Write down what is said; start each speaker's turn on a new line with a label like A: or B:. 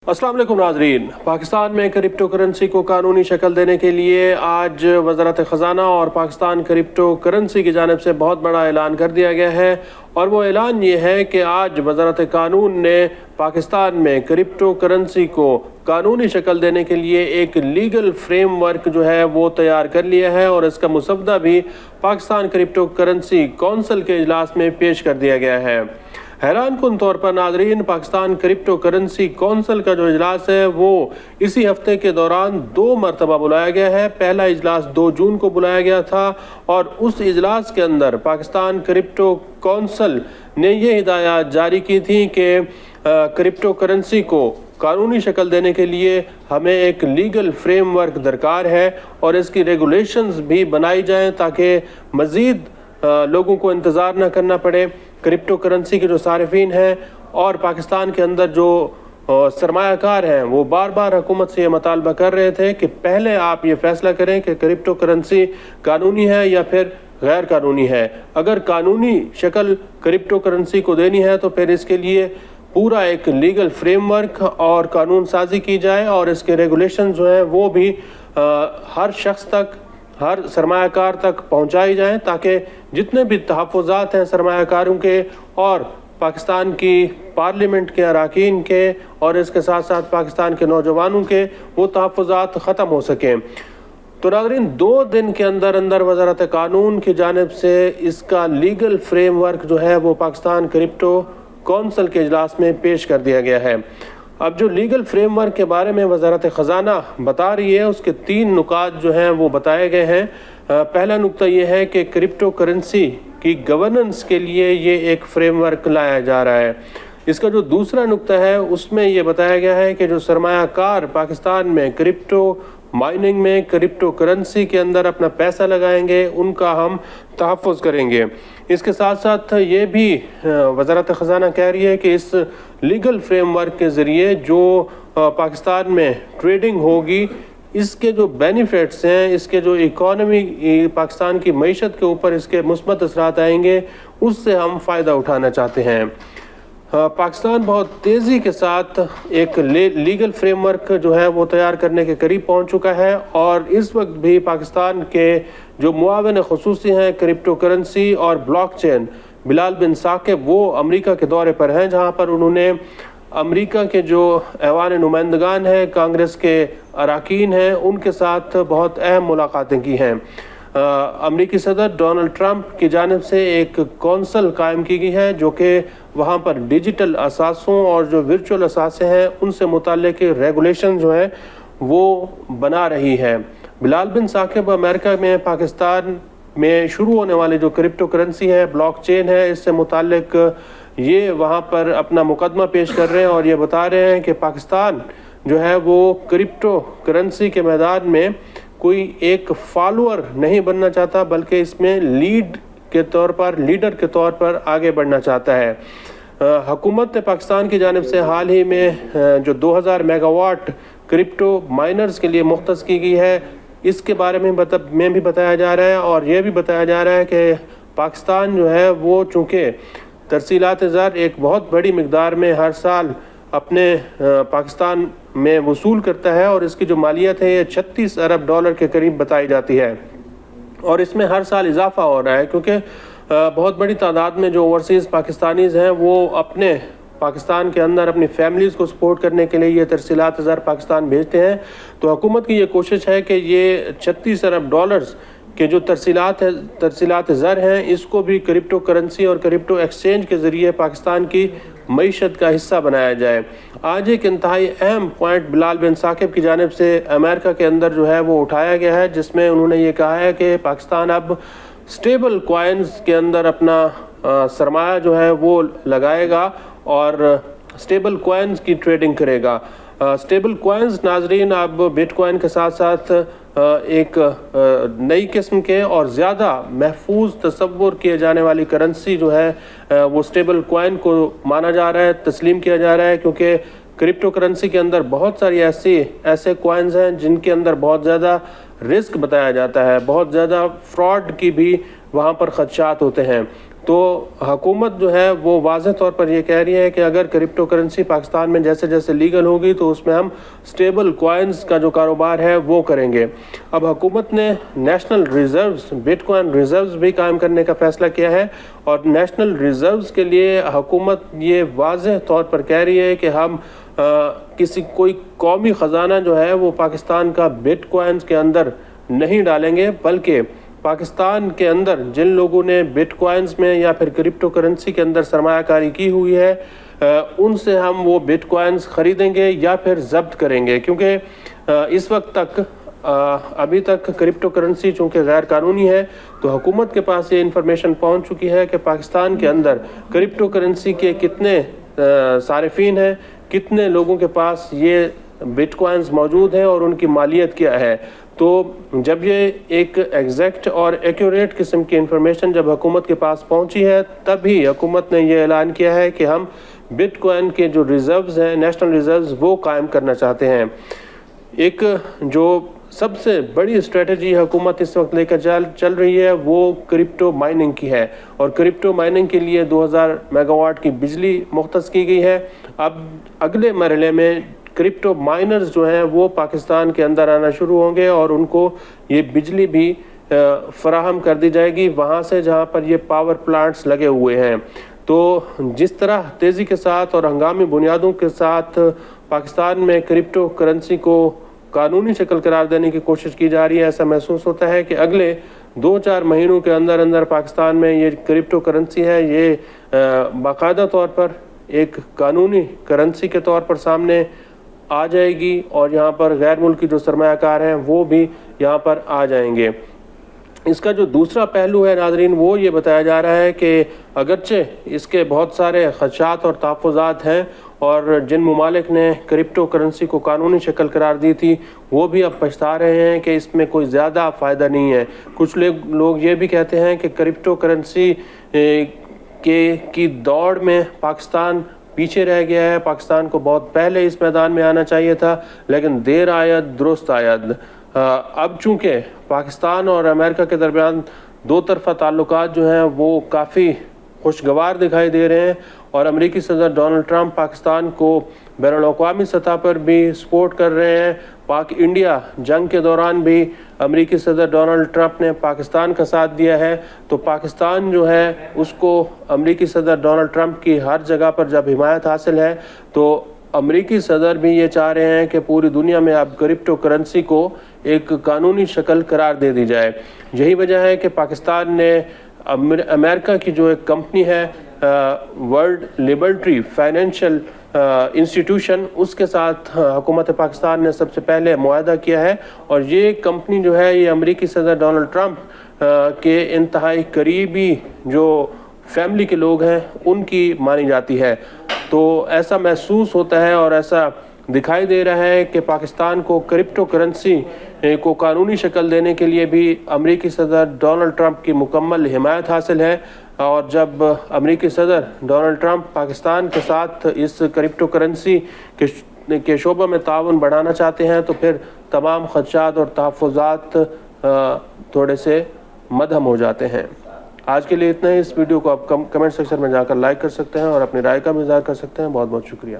A: अस्सलाम वालेकुम नाजरीन। पाकिस्तान में क्रिप्टो करेंसी को कानूनी शक्ल देने के लिए आज वज़ारत ख़ज़ाना और पाकिस्तान क्रिप्टो करेंसी की जानिब से बहुत बड़ा ऐलान कर दिया गया है, और वो ऐलान ये है कि आज वज़ारत कानून ने पाकिस्तान में क्रिप्टो करेंसी को कानूनी शक्ल देने के लिए एक लीगल फ्रेमवर्क जो है वो तैयार कर लिया है, और इसका मुसवदा भी पाकिस्तान क्रिप्टो करेंसी कौंसिल के इजलास में पेश कर दिया गया है। हैरान कुन तौर पर नाजरीन, पाकिस्तान क्रिप्टो करेंसी कौंसिल का जो इजलास है वो इसी हफ्ते के दौरान 2 मरतबा बुलाया गया है। पहला इजलास 2 जून को बुलाया गया था, और उस इजलास के अंदर पाकिस्तान क्रिप्टो कौंसिल ने ये हिदायत जारी की थी कि क्रिप्टो करेंसी को कानूनी शक्ल देने के लिए हमें एक लीगल फ्रेमवर्क दरकार है, और इसकी रेगुलेशंस भी बनाई जाएं ताकि मज़ीद लोगों को इंतज़ार न करना पड़े। क्रिप्टो करेंसी के जो सारिफीन हैं और पाकिस्तान के अंदर जो सरमायाकार हैं वो बार बार हुकूमत से ये मुतालबा कर रहे थे कि पहले आप ये फैसला करें कि क्रिप्टो करेंसी कानूनी है या फिर गैर कानूनी है। अगर कानूनी शक्ल क्रिप्टो करेंसी को देनी है तो फिर इसके लिए पूरा एक लीगल फ्रेमवर्क और कानून साजी की जाए, और इसके रेगुलेशन जो हैं वो भी हर शख्स तक, हर सरमायाकार तक पहुंचाई जाएं, ताकि जितने भी तहफ़्फ़ुज़ात हैं सरमायाकारों के और पाकिस्तान की पार्लियामेंट के अरकान के और इसके साथ साथ पाकिस्तान के नौजवानों के, वो तहफ़्फ़ुज़ात ख़त्म हो सकें। तो नाज़रीन, 2 दिन के अंदर अंदर वज़ारत कानून की जानिब से इसका लीगल फ्रेमवर्क जो है वो पाकिस्तान क्रिप्टो कौंसिल के इजलास में पेश कर दिया गया है। अब जो लीगल फ्रेमवर्क के बारे में वज़ारत ख़ज़ाना बता रही है उसके 3 नुकात जो हैं वो बताए गए हैं। पहला नुक्ता ये है कि क्रिप्टो करेंसी की गवर्नेंस के लिए ये एक फ्रेमवर्क लाया जा रहा है। इसका जो दूसरा नुक्ता है उसमें ये बताया गया है कि जो सरमायाकार पाकिस्तान में क्रिप्टो माइनिंग में क्रिप्टो करेंसी के अंदर अपना पैसा लगाएंगे उनका हम तहफ़्फ़ुज़ करेंगे। इसके साथ साथ ये भी वज़ारत ख़ज़ाना कह रही है कि इस लीगल फ्रेमवर्क के ज़रिए जो पाकिस्तान में ट्रेडिंग होगी, इसके जो बेनिफिट्स हैं, इसके जो इकॉनमी पाकिस्तान की मईशत के ऊपर इसके मुस्बत असरात आएंगे, उससे हम फ़ायदा उठाना चाहते हैं। पाकिस्तान बहुत तेज़ी के साथ एक लीगल फ्रेमवर्क जो है वो तैयार करने के करीब पहुंच चुका है, और इस वक्त भी पाकिस्तान के जो मुआविन ख़ुसूसी हैं क्रिप्टो करेंसी और ब्लॉकचेन, बिलाल बिन साकिब, वो अमेरिका के दौरे पर हैं, जहां पर उन्होंने अमेरिका के जो ऐवान नुमाइंदगान हैं, कांग्रेस के अरकान हैं, उनके साथ बहुत अहम मुलाकातें की हैं। अमेरिकी सदर डोनाल्ड ट्रंप की जानिब से एक कौंसिल कायम की गई है जो कि वहाँ पर डिजिटल असासों और जो वर्चुअल असासे हैं उनसे मुताल्लिक़ रेगुलेशन जो है वो बना रही है। बिलाल बिन साकिब अमेरिका में पाकिस्तान में शुरू होने वाली जो क्रिप्टो करेंसी है, ब्लॉकचेन है, इससे मुताल्लिक़ ये वहाँ पर अपना मुकदमा पेश कर रहे हैं, और ये बता रहे हैं कि पाकिस्तान जो है वो क्रिप्टो करेंसी के मैदान में कोई एक फॉलोअर नहीं बनना चाहता, बल्कि इसमें लीडर के तौर पर आगे बढ़ना चाहता है। हुकूमत पाकिस्तान की जानिब से हाल ही में जो 2000 मेगावाट क्रिप्टो माइनर्स के लिए मुख्तस की गई है, इसके बारे में भी बताया जा रहा है, और ये भी बताया जा रहा है कि पाकिस्तान जो है वो चूँकि तरसीलात ज़र एक बहुत बड़ी मिकदार में हर साल अपने पाकिस्तान में वसूल करता है, और इसकी जो मालियत है ये 36 अरब डॉलर के करीब बताई जाती है, और इसमें हर साल इजाफा हो रहा है, क्योंकि बहुत बड़ी तादाद में जो ओवरसीज़ पाकिस्तानीज़ हैं वो अपने पाकिस्तान के अंदर अपनी फैमिलीज़ को सपोर्ट करने के लिए ये तरसीलात ज़र पाकिस्तान भेजते हैं। तो हुकूमत की ये कोशिश है कि ये 36 अरब डॉलर्स के जो तरसीलात ज़र हैं इसको भी क्रिप्टो करेंसी और क्रिप्टो एक्सचेंज के ज़रिए पाकिस्तान की मईशत का हिस्सा बनाया जाए। आज एक इंतहाई अहम पॉइंट बिलाल बिन साकिब की जानिब से अमेरिका के अंदर जो है वो उठाया गया है, जिसमें उन्होंने ये कहा है कि पाकिस्तान अब स्टेबल कॉइन्स के अंदर अपना सरमाया जो है वो लगाएगा और स्टेबल कॉइन्स की ट्रेडिंग करेगा। स्टेबल कॉइन्स नाजरीन अब बिटकॉइन के साथ साथ एक नई किस्म के और ज़्यादा महफूज तस्वुर किए जाने वाली करेंसी जो है वो स्टेबल कॉइन को माना जा रहा है, तस्लीम किया जा रहा है, क्योंकि क्रिप्टो करेंसी के अंदर बहुत सारी ऐसे कॉइन्स हैं जिनके अंदर बहुत ज़्यादा रिस्क बताया जाता है, बहुत ज़्यादा फ्रॉड की भी वहाँ पर खदशात होते हैं। تو حکومت جو ہے وہ واضح طور پر یہ کہہ رہی ہے کہ اگر کرپٹو کرنسی پاکستان میں جیسے جیسے لیگل ہوگی تو اس میں ہم سٹیبل کوائنز کا جو کاروبار ہے وہ کریں گے۔ اب حکومت نے national reserves, but coin reserves بھی قائم کرنے کا فیصلہ کیا ہے، اور نیشنل ریزروز کے لیے حکومت یہ واضح طور پر کہہ رہی ہے کہ ہم کوئی قومی خزانہ جو ہے وہ پاکستان کا بٹ کوائنز کے اندر نہیں ڈالیں گے، بلکہ پاکستان کے اندر جن لوگوں نے بٹ کوائنز میں یا پھر کرپٹو کرنسی کے اندر سرمایہ کاری کی ہوئی ہے ان سے ہم وہ بٹ کوائنز خریدیں گے یا پھر ضبط کریں گے، کیونکہ اس وقت تک ابھی تک کرپٹو کرنسی چونکہ غیر قانونی ہے تو حکومت کے پاس یہ انفارمیشن پہنچ چکی ہے کہ پاکستان کے اندر کرپٹو کرنسی کے کتنے صارفین ہیں، کتنے لوگوں کے پاس یہ بٹ کوائنز موجود ہیں اور ان کی مالیت کیا ہے۔ تو جب یہ ایک ایگزیکٹ اور ایکوریٹ قسم کی انفارمیشن جب حکومت کے پاس پہنچی ہے تب ہی حکومت نے یہ اعلان کیا ہے کہ ہم بٹ کوائن کے جو ریزروز ہیں، نیشنل ریزروز، وہ قائم کرنا چاہتے ہیں۔ ایک جو سب سے بڑی اسٹریٹجی حکومت اس وقت لے کر چل رہی ہے وہ کرپٹو مائننگ کی ہے، اور کرپٹو مائننگ کے لیے 2000 میگا واٹ کی بجلی مختص کی گئی ہے۔ اب اگلے مرحلے میں کرپٹو مائنرز جو ہیں وہ پاکستان کے اندر آنا شروع ہوں گے اور ان کو یہ بجلی بھی فراہم کر دی جائے گی وہاں سے جہاں پر یہ پاور پلانٹس لگے ہوئے ہیں۔ تو جس طرح تیزی کے ساتھ اور ہنگامی بنیادوں کے ساتھ پاکستان میں کرپٹو کرنسی کو قانونی شکل قرار دینے کی کوشش کی جا رہی ہے، ایسا محسوس ہوتا ہے کہ اگلے 2-4 مہینوں کے اندر اندر پاکستان میں یہ کرپٹو کرنسی ہے یہ باقاعدہ طور پر ایک قانونی کرنسی کے طور پر سامنے آ جائے گی، اور یہاں پر غیر ملکی جو سرمایہ کار ہیں وہ بھی یہاں پر آ جائیں گے۔ اس کا جو دوسرا پہلو ہے ناظرین وہ یہ بتایا جا رہا ہے کہ اگرچہ اس کے بہت سارے خدشات اور تحفظات ہیں، اور جن ممالک نے کرپٹو کرنسی کو قانونی شکل قرار دی تھی وہ بھی اب پچھتا رہے ہیں کہ اس میں کوئی زیادہ فائدہ نہیں ہے۔ کچھ لوگ یہ بھی کہتے ہیں کہ کرپٹو کرنسی کی دوڑ میں پاکستان پیچھے رہ گیا ہے، پاکستان کو بہت پہلے اس میدان میں آنا چاہیے تھا، لیکن دیر آید درست آید۔ اب چونکہ پاکستان اور امریکہ کے درمیان دو طرفہ تعلقات جو ہیں وہ کافی خوشگوار دکھائی دے رہے ہیں، اور امریکی صدر ڈونلڈ ٹرمپ پاکستان کو بین الاقوامی سطح پر بھی سپورٹ کر رہے ہیں۔ پاک انڈیا جنگ کے دوران بھی امریکی صدر ڈونلڈ ٹرمپ نے پاکستان کا ساتھ دیا ہے، تو پاکستان جو ہے اس کو امریکی صدر ڈونلڈ ٹرمپ کی ہر جگہ پر جب حمایت حاصل ہے تو امریکی صدر بھی یہ چاہ رہے ہیں کہ پوری دنیا میں اب کرپٹو کرنسی کو ایک قانونی شکل قرار دے دی جائے۔ یہی وجہ ہے کہ پاکستان نے امریکہ کی جو ایک کمپنی ہے ورلڈ لیبرٹی فائنینشیل انسٹیٹیوشن، اس کے ساتھ حکومت پاکستان نے سب سے پہلے معاہدہ کیا ہے، اور یہ کمپنی جو ہے یہ امریکی صدر ڈونلڈ ٹرمپ کے انتہائی قریبی جو فیملی کے لوگ ہیں ان کی مانی جاتی ہے۔ تو ایسا محسوس ہوتا ہے اور ایسا دکھائی دے رہا ہے کہ پاکستان کو کرپٹو کرنسی کو قانونی شکل دینے کے لیے بھی امریکی صدر ڈونلڈ ٹرمپ کی مکمل حمایت حاصل ہے، اور جب امریکی صدر ڈونلڈ ٹرمپ پاکستان کے ساتھ اس کرپٹو کرنسی کے شعبہ میں تعاون بڑھانا چاہتے ہیں تو پھر تمام خدشات اور تحفظات تھوڑے سے مدھم ہو جاتے ہیں۔ آج کے لیے اتنا ہی۔ اس ویڈیو کو آپ کمنٹ سیکشن میں جا کر لائک کر سکتے ہیں اور اپنی رائے کا بھی اظہار کر سکتے ہیں۔ بہت بہت شکریہ۔